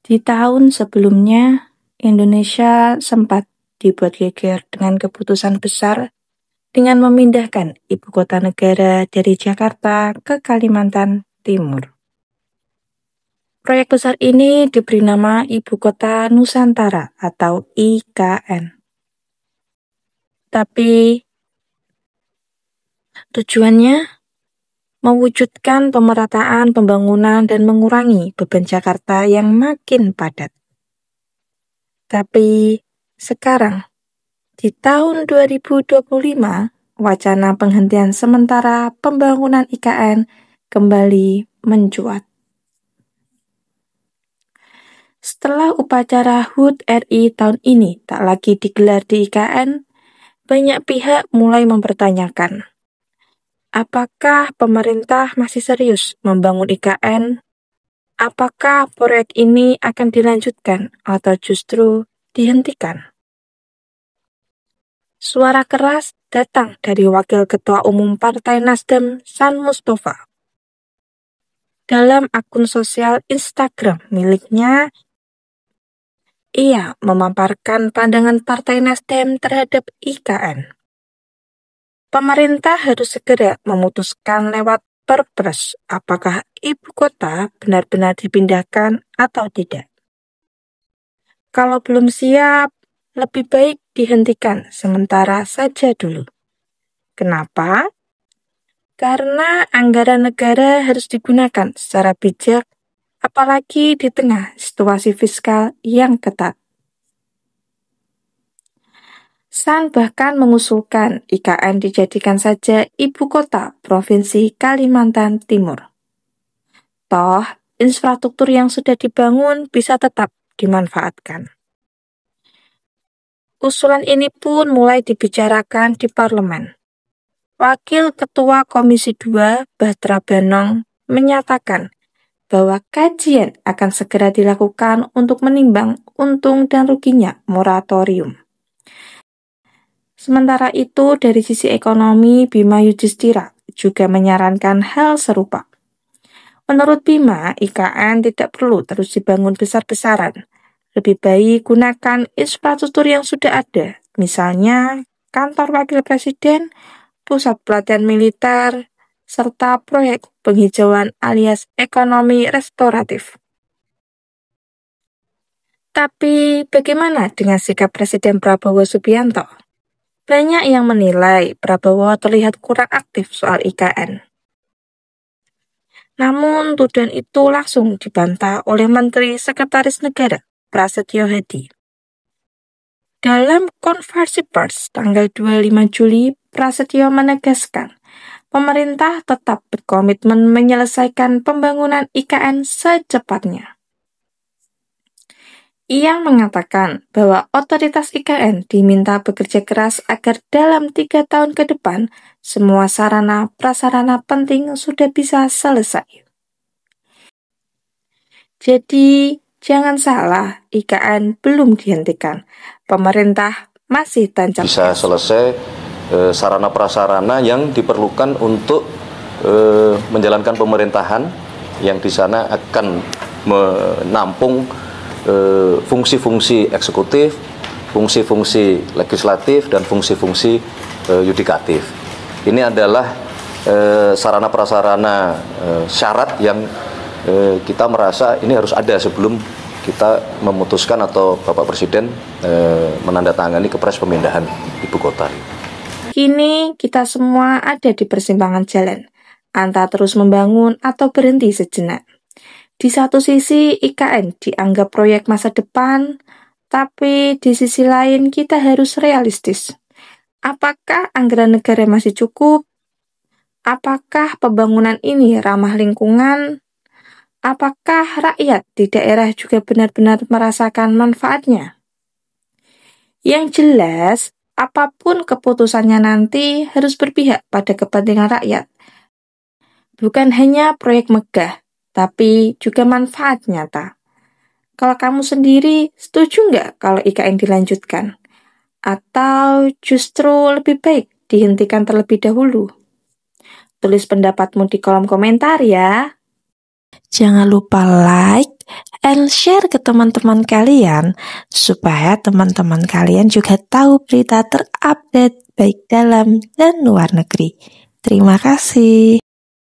Di tahun sebelumnya, Indonesia sempat dibuat geger dengan keputusan besar dengan memindahkan ibu kota negara dari Jakarta ke Kalimantan Timur. Proyek besar ini diberi nama Ibu Kota Nusantara atau IKN. Tapi tujuannya mewujudkan pemerataan pembangunan dan mengurangi beban Jakarta yang makin padat. Tapi sekarang, di tahun 2025, wacana penghentian sementara pembangunan IKN kembali mencuat. Setelah upacara HUT RI tahun ini tak lagi digelar di IKN, banyak pihak mulai mempertanyakan, apakah pemerintah masih serius membangun IKN? Apakah proyek ini akan dilanjutkan atau justru dihentikan? Suara keras datang dari Wakil Ketua Umum Partai Nasdem, San Mustafa. Dalam akun sosial Instagram miliknya, ia memaparkan pandangan Partai Nasdem terhadap IKN. Pemerintah harus segera memutuskan lewat Perpres apakah ibu kota benar-benar dipindahkan atau tidak. Kalau belum siap, lebih baik dihentikan sementara saja dulu. Kenapa? Karena anggaran negara harus digunakan secara bijak, apalagi di tengah situasi fiskal yang ketat. San bahkan mengusulkan IKN dijadikan saja ibu kota Provinsi Kalimantan Timur. Toh, infrastruktur yang sudah dibangun bisa tetap dimanfaatkan. Usulan ini pun mulai dibicarakan di parlemen. Wakil Ketua Komisi 2, Batra Banong, menyatakan bahwa kajian akan segera dilakukan untuk menimbang untung dan ruginya moratorium. Sementara itu, dari sisi ekonomi, Bima Yudhistira juga menyarankan hal serupa. Menurut Bima, IKN tidak perlu terus dibangun besar-besaran. Lebih baik gunakan infrastruktur yang sudah ada, misalnya kantor wakil presiden, pusat pelatihan militer, serta proyek penghijauan alias ekonomi restoratif. Tapi bagaimana dengan sikap Presiden Prabowo Subianto? Banyak yang menilai Prabowo terlihat kurang aktif soal IKN. Namun tuduhan itu langsung dibantah oleh Menteri Sekretaris Negara Prasetyo Hadi. Dalam konversi pers tanggal 25 Juli, Prasetyo menegaskan pemerintah tetap berkomitmen menyelesaikan pembangunan IKN secepatnya. Ia mengatakan bahwa otoritas IKN diminta bekerja keras agar dalam 3 tahun ke depan semua sarana prasarana penting sudah bisa selesai. Jadi, jangan salah, IKN belum dihentikan. Pemerintah masih tancap bisa selesai sarana prasarana yang diperlukan untuk menjalankan pemerintahan yang di sana akan menampung fungsi-fungsi eksekutif, fungsi-fungsi legislatif, dan fungsi-fungsi yudikatif. Ini adalah sarana prasarana syarat yang kita merasa ini harus ada sebelum kita memutuskan atau Bapak Presiden menandatangani kepres pemindahan ibu kota. Kini kita semua ada di persimpangan jalan, antara terus membangun atau berhenti sejenak. Di satu sisi, IKN dianggap proyek masa depan, tapi di sisi lain kita harus realistis. Apakah anggaran negara masih cukup? Apakah pembangunan ini ramah lingkungan? Apakah rakyat di daerah juga benar-benar merasakan manfaatnya? Yang jelas, apapun keputusannya nanti harus berpihak pada kepentingan rakyat. Bukan hanya proyek megah, tapi juga manfaat nyata. Kalau kamu sendiri, setuju nggak kalau IKN dilanjutkan? Atau justru lebih baik dihentikan terlebih dahulu? Tulis pendapatmu di kolom komentar ya. Jangan lupa like, and share ke teman-teman kalian supaya teman-teman kalian juga tahu berita terupdate baik dalam dan luar negeri. Terima kasih.